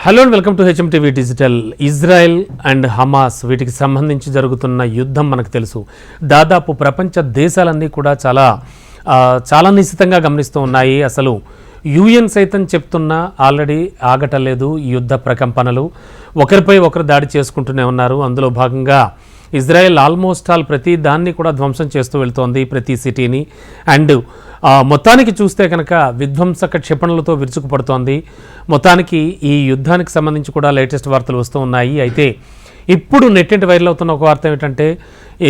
Hello and welcome to HMTV digital. Israel and Hamas వీటికి సంబంధించి జరుగుతున్న యుద్ధం మనకు తెలుసు. దాదాపు ప్రపంచ దేశాలన్నీ కూడా చాలా నిశ్చితంగా గమనిస్తూ ఉన్నాయి. అసలు యుఎన్ సైతం చెప్తున్నా ఆల్రెడీ ఆగటలేదు ఈ యుద్ధ ప్రకంపనలు. ఒకరిపై ఒకరు దాడి చేసుకుంటూనే ఉన్నారు. అందులో భాగంగా ఇజ్రాయెల్ ఆల్మోస్ట్ ఆల్ ప్రతి దాన్ని కూడా ధ్వంసం చేస్తూ వెళ్తోంది, ప్రతి సిటీని. అండ్ మొత్తానికి చూస్తే కనుక విధ్వంసక క్షిపణులతో విరుచుకుపడుతోంది. మొత్తానికి ఈ యుద్ధానికి సంబంధించి కూడా లేటెస్ట్ వార్తలు వస్తూ ఉన్నాయి. అయితే ఇప్పుడు నెట్టింటి వైరల్ అవుతున్న ఒక వార్త ఏమిటంటే,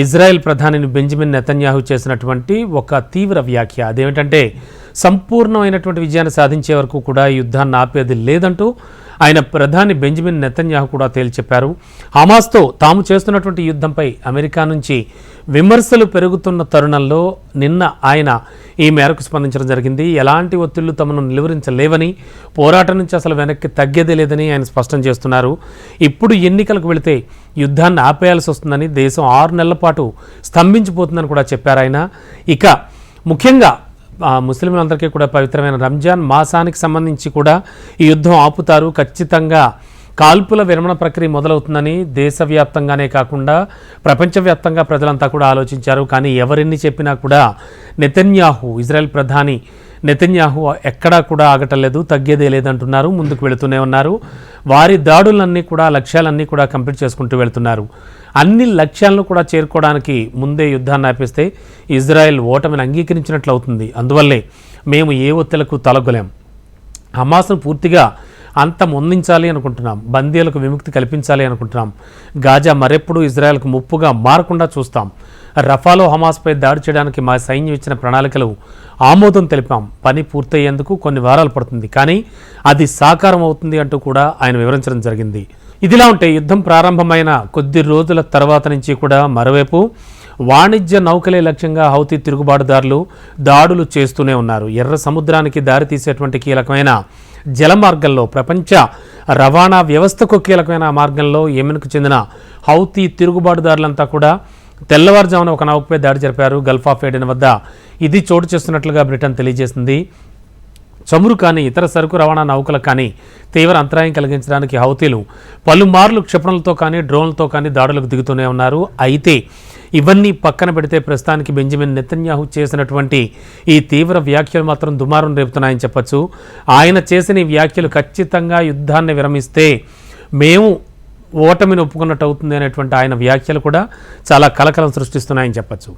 ఇజ్రాయెల్ ప్రధానిని బెంజమిన్ నెతన్యాహు చేసినటువంటి ఒక తీవ్ర వ్యాఖ్య. అదేమిటంటే, సంపూర్ణమైనటువంటి విజయాన్ని సాధించే వరకు కూడా ఈ యుద్ధాన్ని ఆపేది లేదంటూ ఆయన ప్రధాని బెంజమిన్ నెతన్యాహు కూడా తేల్చెప్పారు. హమాస్తో తాము చేస్తున్నటువంటి యుద్ధంపై అమెరికా నుంచి విమర్శలు పెరుగుతున్న తరుణంలో నిన్న ఆయన ఈ మేరకు స్పందించడం జరిగింది. ఎలాంటి ఒత్తిళ్లు తమను నిలువరించలేవని, పోరాటం నుంచి అసలు వెనక్కి తగ్గేదే లేదని ఆయన స్పష్టం చేస్తున్నారు. ఇప్పుడు ఎన్నికలకు వెళితే యుద్ధాన్ని ఆపేయాల్సి వస్తుందని, దేశం 6 నెలల పాటు స్తంభించిపోతుందని కూడా చెప్పారు ఆయన. ఇక ముఖ్యంగా ముస్లింలందరికీ కూడా పవిత్రమైన రంజాన్ మాసానికి సంబంధించి కూడా ఈ యుద్ధం ఆపుతారు, ఖచ్చితంగా కాల్పుల విరమణ ప్రక్రియ మొదలవుతుందని దేశవ్యాప్తంగానే కాకుండా ప్రపంచవ్యాప్తంగా ప్రజలంతా కూడా ఆలోచించారు. కానీ ఎవరెన్ని చెప్పినా కూడా నెతన్యాహు, ఇజ్రాయెల్ ప్రధాని నెతన్యాహు ఎక్కడా కూడా ఆగటలేదు, తగ్గేదే లేదంటున్నారు. ముందుకు వెళుతూనే ఉన్నారు. వారి దాడులన్నీ కూడా, లక్ష్యాలన్నీ కూడా కంప్లీట్ చేసుకుంటూ వెళ్తున్నారు. అన్ని లక్ష్యాలను కూడా చేరుకోవడానికి ముందే యుద్ధాన్ని ఆపేస్తే ఇజ్రాయెల్ ఓటమిని అంగీకరించినట్లు అవుతుంది. అందువల్లే మేము ఏ ఒత్తిళ్లకు తలగొలేం, హమాస్ను పూర్తిగా అంతమొందించాలి అనుకుంటున్నాం, బందీలకు విముక్తి కల్పించాలి అనుకుంటున్నాం, గాజా మరెప్పుడు ఇజ్రాయెల్కు ముప్పుగా మారకుండా చూస్తాం, రఫాలో హమాస్పై దాడి చేయడానికి మా సైన్యం ఇచ్చిన ప్రణాళికలు ఆమోదం తెలిపాం, పని పూర్తయ్యేందుకు కొన్ని వారాలు పడుతుంది, కానీ అది సాకారం అవుతుంది అంటూ కూడా ఆయన వివరించడం జరిగింది. ఇదిలా ఉంటే యుద్ధం ప్రారంభమైన కొద్ది రోజుల తర్వాత నుంచి కూడా మరోవైపు వాణిజ్య నౌకలే లక్ష్యంగా హౌతీ తిరుగుబాటుదారులు దాడులు చేస్తూనే ఉన్నారు. ఎర్ర సముద్రానికి దారి తీసేటువంటి కీలకమైన జలమార్గంలో, ప్రపంచ రవాణా వ్యవస్థకు కీలకమైన మార్గంలో యెమెన్కు చెందిన హౌతీ తిరుగుబాటుదారులంతా కూడా తెల్లవారుజామున ఒక నౌకపై దాడి జరిపారు గల్ఫ్ ఆఫ్ ఏడెన్ వద్ద. ఇది చోటు చేస్తున్నట్లుగా బ్రిటన్ తెలియజేసింది. చమురు కానీ ఇతర సరుకు రవాణా నౌకలకు కానీ తీవ్ర అంతరాయం కలిగించడానికి హౌతీలు పలుమార్లు క్షిపణులతో కానీ డ్రోన్లతో కానీ దాడులకు దిగుతూనే ఉన్నారు. అయితే ఇవన్నీ పక్కన పెడితే ప్రస్తుతానికి బెంజమిన్ నెతన్యాహు చేసినటువంటి ఈ తీవ్ర వ్యాఖ్యలు మాత్రం దుమారం రేపుతున్నాయని చెప్పచ్చు. ఆయన చేసిన ఈ వ్యాఖ్యలు ఖచ్చితంగా యుద్ధాన్ని విరమిస్తే మేము ఓటమిని ఒప్పుకున్నట్టు అవుతుంది అనేటువంటి ఆయన వ్యాఖ్యలు కూడా చాలా కలకలం సృష్టిస్తున్నాయని చెప్పచ్చు.